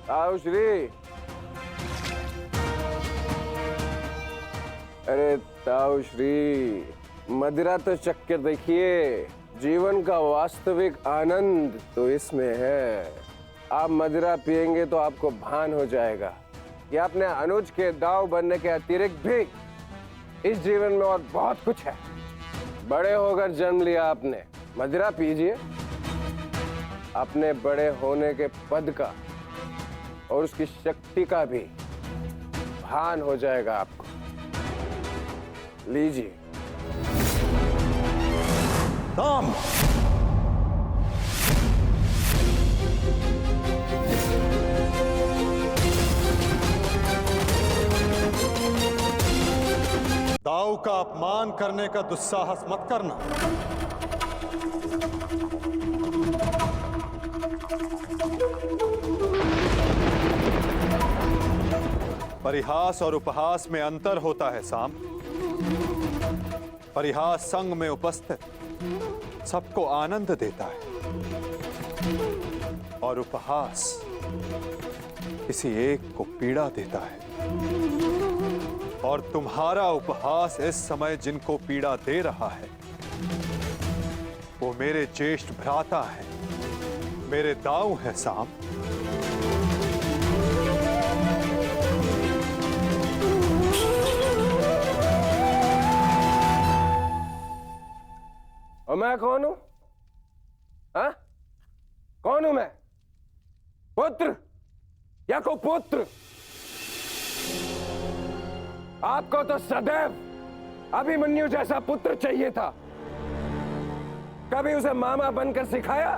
आओ श्री। अरे ताऊ श्री, मदिरा तो चक्कर देखिए, जीवन का वास्तविक आनंद तो इसमें है। आप मदिरा पिएंगे तो आपको भान हो जाएगा कि अपने अनुज के दाव बनने के अतिरिक्त भी इस जीवन में और बहुत कुछ है। बड़े होकर जन्म लिया आपने, मदिरा पीजिए। अपने बड़े होने के पद का और उसकी शक्ति का भी भान हो जाएगा आपको। लीजिए। नाम दाऊ का अपमान करने का दुस्साहस मत करना। परिहास और उपहास में अंतर होता है साम। परिहास संग में उपस्थित सबको आनंद देता है और उपहास किसी एक को पीड़ा देता है। और तुम्हारा उपहास इस समय जिनको पीड़ा दे रहा है वो मेरे ज्येष्ठ भ्राता हैं, मेरे दाऊ हैं साम। और मैं कौन हूं? हाँ? कौन हूं मैं? पुत्र या कुपुत्र? आपको तो सदैव अभिमन्यु जैसा पुत्र चाहिए था। कभी उसे मामा बनकर सिखाया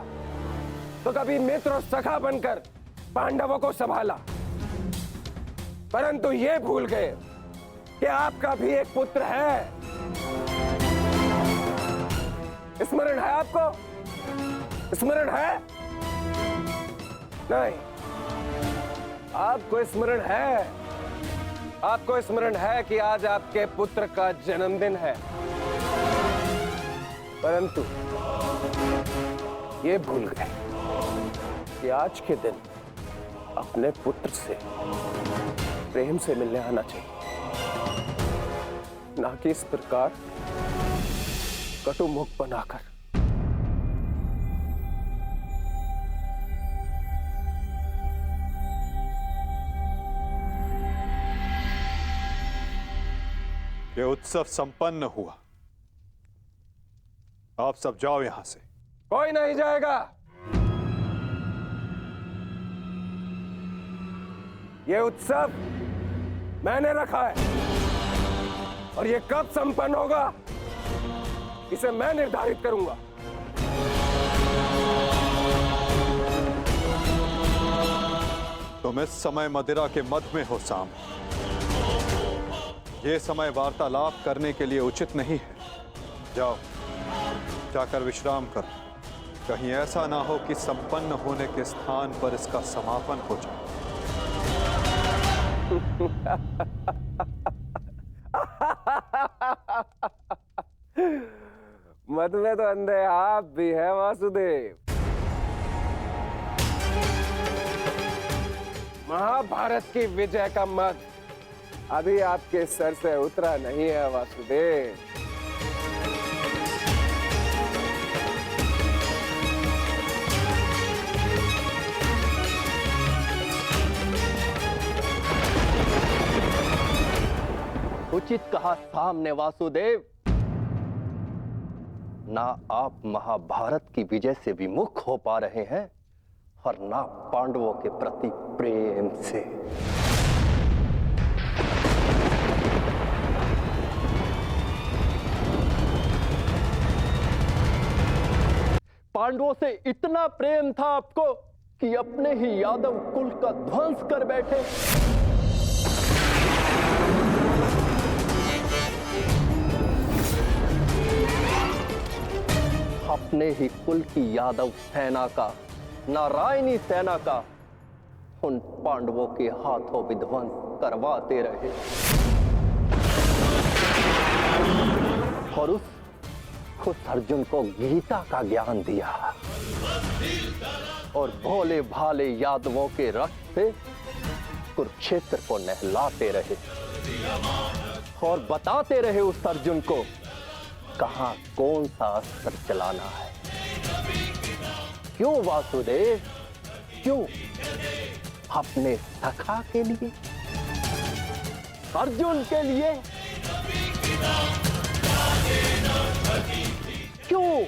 तो कभी मित्र और सखा बनकर पांडवों को संभाला, परंतु ये भूल गए कि आपका भी एक पुत्र है। स्मरण है आपको? स्मरण है? नहीं, आपको स्मरण है। आपको स्मरण है कि आज आपके पुत्र का जन्मदिन है, परंतु ये भूल गए कि आज के दिन अपने पुत्र से प्रेम से मिलने आना चाहिए, ना कि इस प्रकार कटु मुख बनाकर। ये उत्सव संपन्न हुआ। आप सब जाओ यहां से। कोई नहीं जाएगा। ये उत्सव मैंने रखा है और ये कब संपन्न होगा इसे मैं निर्धारित करूंगा। तुम इस समय मदिरा के मध में हो साम। ये समय वार्तालाप करने के लिए उचित नहीं है। जाओ, जाकर विश्राम करो। कहीं ऐसा ना हो कि संपन्न होने के स्थान पर इसका समापन हो जाए। मद में तो अंधे आप भी है वासुदेव। महाभारत की विजय का मद अभी आपके सर से उतरा नहीं है वासुदेव। उचित कहा सामने वासुदेव। ना आप महाभारत की विजय से विमुख हो पा रहे हैं और ना पांडवों के प्रति प्रेम से। पांडवों से इतना प्रेम था आपको कि अपने ही यादव कुल का ध्वंस कर बैठे। अपने ही कुल की यादव सेना का, नारायणी सेना का उन पांडवों के हाथों विध्वंस करवाते रहे और उस अर्जुन को गीता का ज्ञान दिया और भोले भाले यादवों के रक्त से कुरुक्षेत्र को नहलाते रहे और बताते रहे उस अर्जुन को कहां कौन सा अस्त्र चलाना है। क्यों वासुदेव, क्यों? अपने सखा के लिए, अर्जुन के लिए। क्यों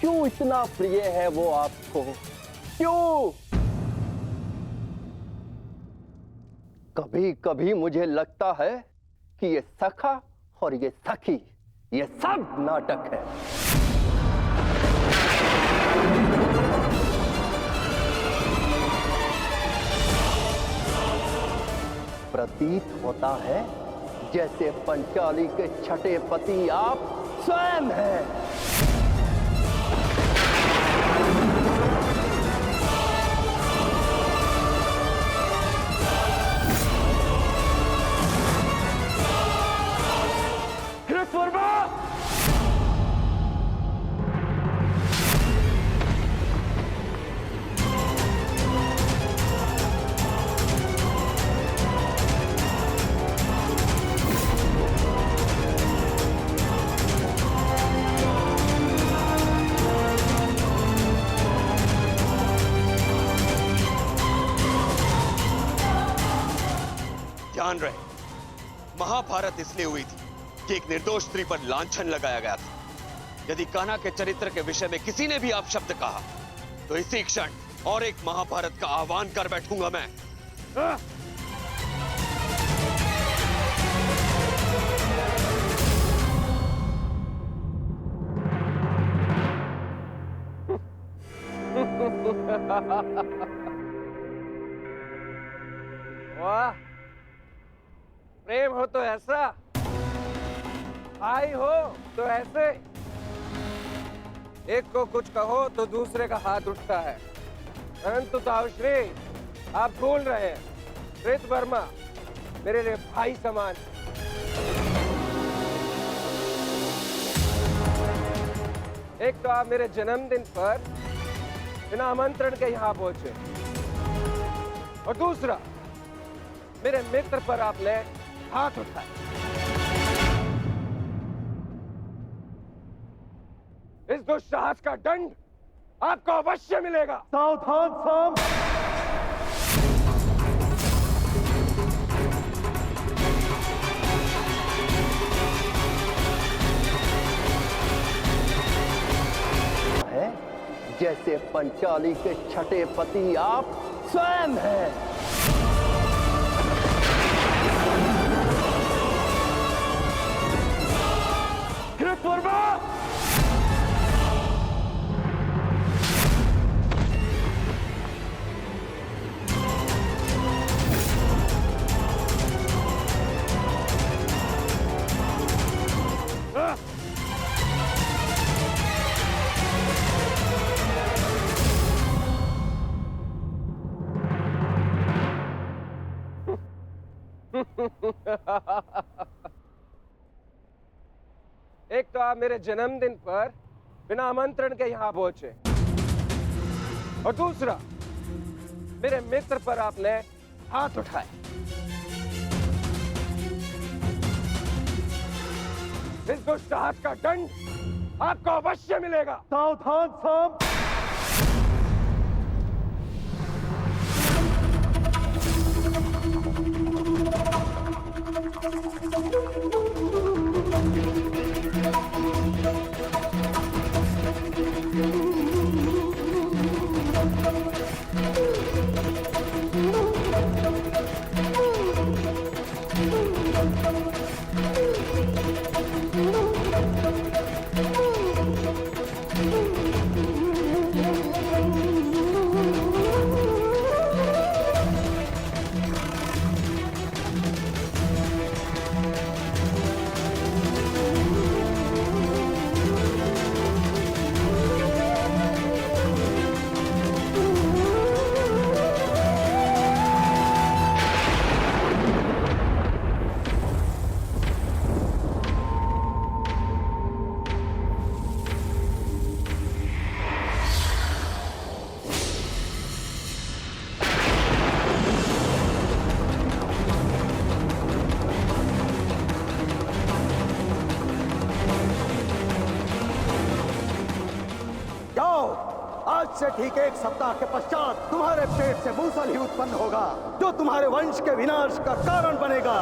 क्यों इतना प्रिय है वो आपको? क्यों? कभी कभी मुझे लगता है कि ये सखा और ये सखी, ये सब नाटक है। प्रतीत होता है जैसे पंचाली के छठे पति आप स्वयं हैं। कृतवर्मा! ध्यान रहे, महाभारत इसलिए हुई थी कि एक निर्दोष स्त्री पर लांछन लगाया गया था। यदि कान्हा के चरित्र के विषय में किसी ने भी अपशब्द कहा तो इसी क्षण और एक महाभारत का आह्वान कर बैठूंगा मैं। वाह, प्रेम हो तो ऐसा, भाई हो तो ऐसे। एक को कुछ कहो तो दूसरे का हाथ उठता है। परंतु ताउश्री, आप भूल रहे हैं, कृतवर्मा मेरे लिए भाई समान। एक तो आप मेरे जन्मदिन पर बिना आमंत्रण के यहाँ पहुंचे, और दूसरा मेरे मित्र पर आपने हाथ उठाया। इस दुस्साहस का दंड आपको अवश्य मिलेगा। सावधान साम! है जैसे पंचाली के छठे पति आप स्वयं हैं। कृतवर्मा! एक तो आप मेरे जन्मदिन पर बिना आमंत्रण के यहाँ पहुंचे, और दूसरा मेरे मित्र पर आपने हाथ उठाए। इस दुस्साहस का दंड आपको अवश्य मिलेगा। सावधान साम! से ठीक 1 सप्ताह के पश्चात तुम्हारे पेट से मूसल ही उत्पन्न होगा, जो तुम्हारे वंश के विनाश का कारण बनेगा।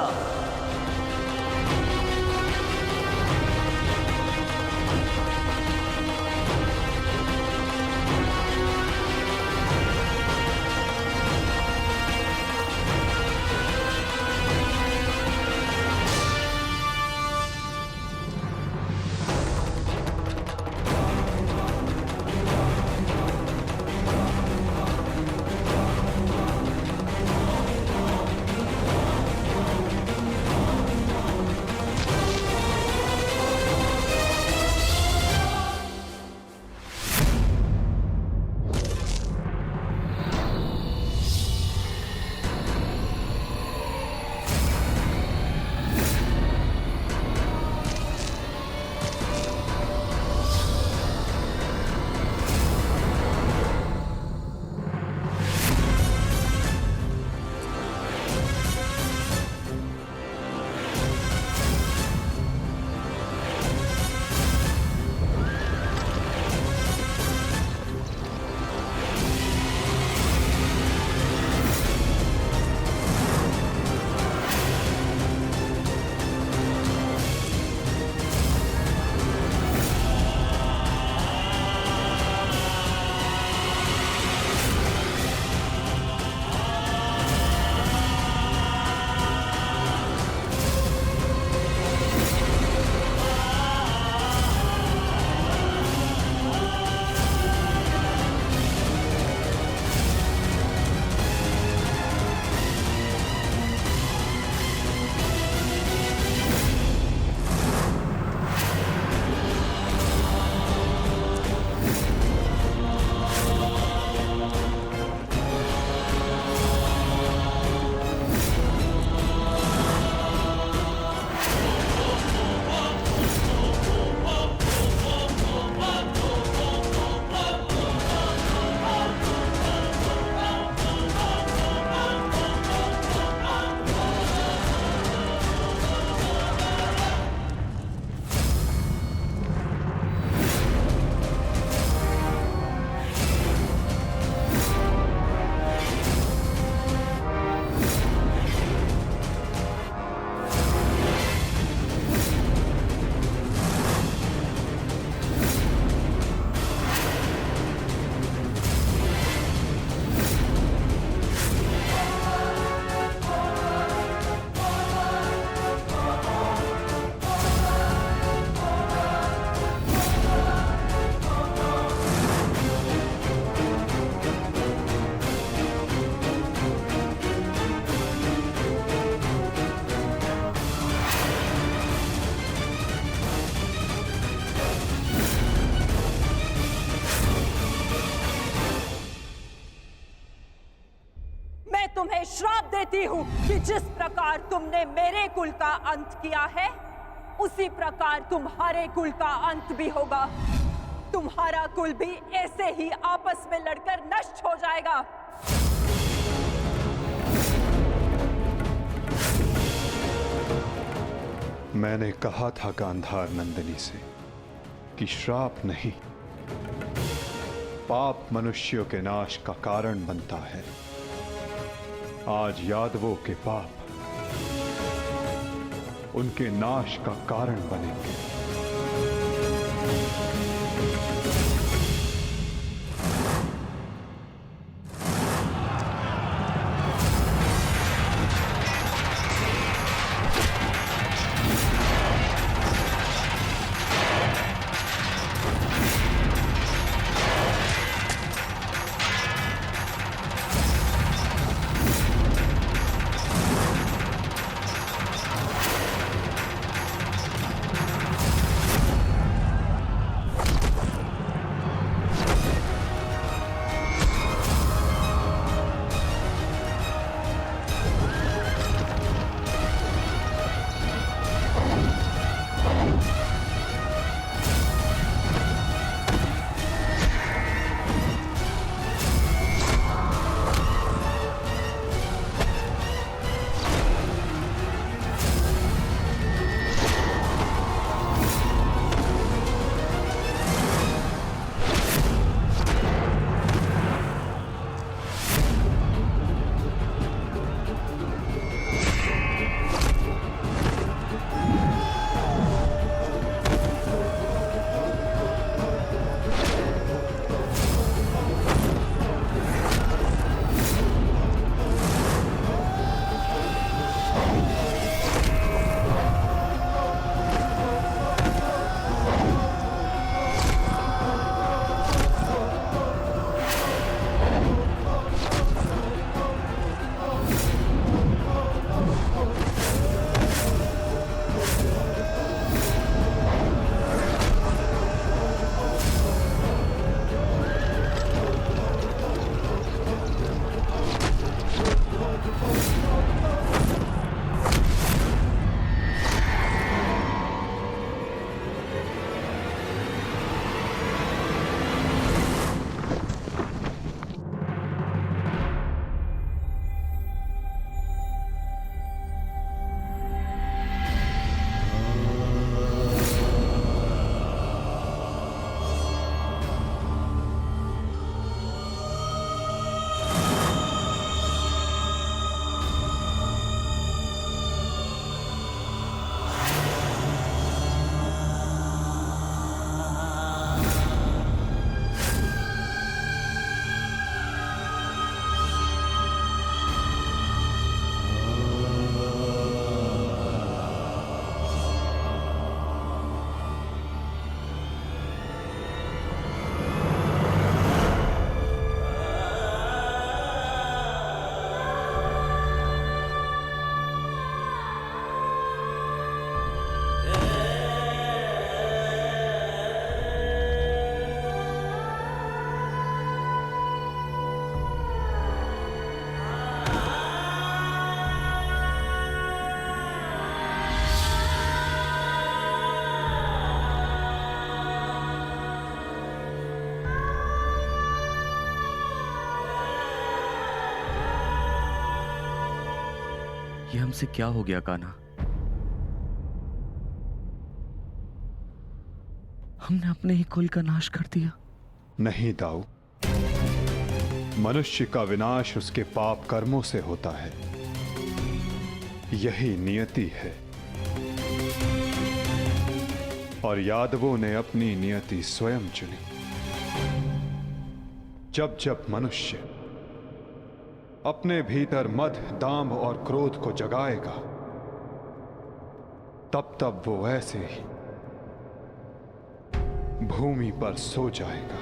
तुम्हें श्राप देती हूँ कि जिस प्रकार तुमने मेरे कुल का अंत किया है, उसी प्रकार तुम्हारे कुल का अंत भी होगा। तुम्हारा कुल भी ऐसे ही आपस में लड़कर नष्ट हो जाएगा। मैंने कहा था गांधार नंदिनी से कि श्राप नहीं, पाप मनुष्यों के नाश का कारण बनता है। आज यादवों के पाप उनके नाश का कारण बनेंगे। ये हमसे क्या हो गया कान्हा? हमने अपने ही कुल का नाश कर दिया। नहीं दाऊ, मनुष्य का विनाश उसके पाप कर्मों से होता है। यही नियति है। और यादवों ने अपनी नियति स्वयं चुनी। जब जब मनुष्य अपने भीतर मद, दांभ और क्रोध को जगाएगा, तब तब वो ऐसे ही भूमि पर सो जाएगा।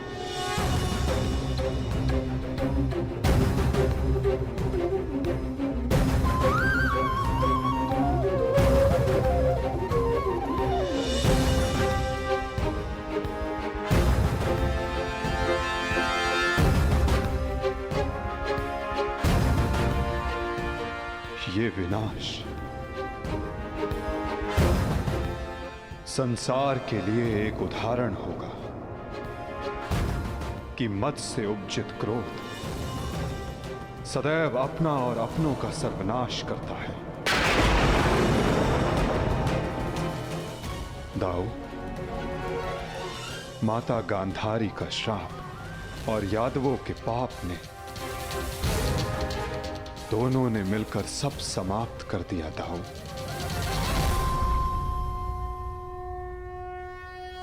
ये विनाश संसार के लिए एक उदाहरण होगा कि मद से उपजित क्रोध सदैव अपना और अपनों का सर्वनाश करता है। दाऊ, माता गांधारी का श्राप और यादवों के पाप ने दोनों ने मिलकर सब समाप्त कर दिया। दाऊ,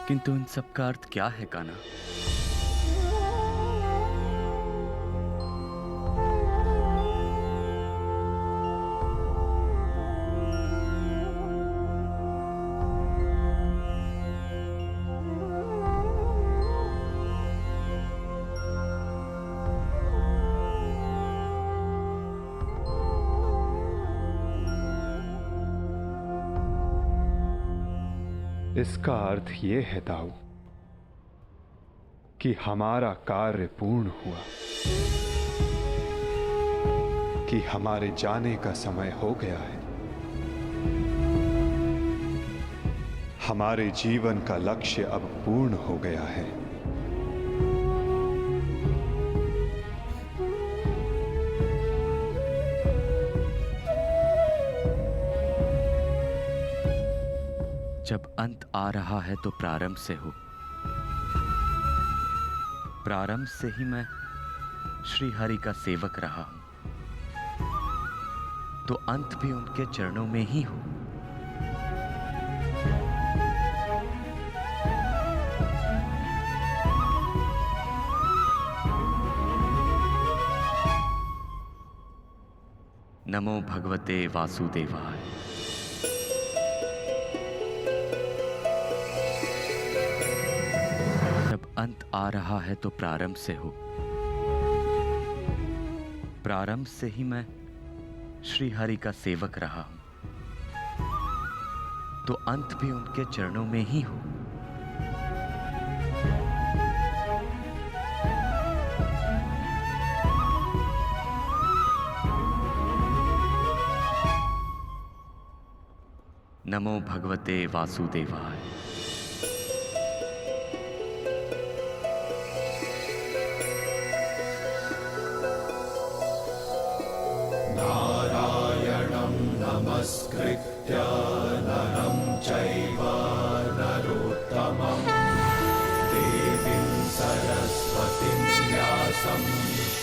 किंतु इन सब का अर्थ क्या है कान्हा? इसका अर्थ यह है दाऊ कि हमारा कार्य पूर्ण हुआ, कि हमारे जाने का समय हो गया है। हमारे जीवन का लक्ष्य अब पूर्ण हो गया है। जब अंत आ रहा है तो प्रारंभ से हो। प्रारंभ से ही मैं श्री हरि का सेवक रहा हूं, तो अंत भी उनके चरणों में ही हो। नमो भगवते वासुदेवाय। अंत आ रहा है तो प्रारंभ से हो। प्रारंभ से ही मैं श्री हरि का सेवक रहा हूं, तो अंत भी उनके चरणों में ही हो। नमो भगवते वासुदेवाय। नमस्कृत्य नरं चैव नरोत्तमं देवीं सरस्वतीं व्यासं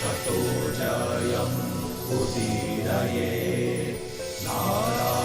ततो जयम् उदीरये। नारायणं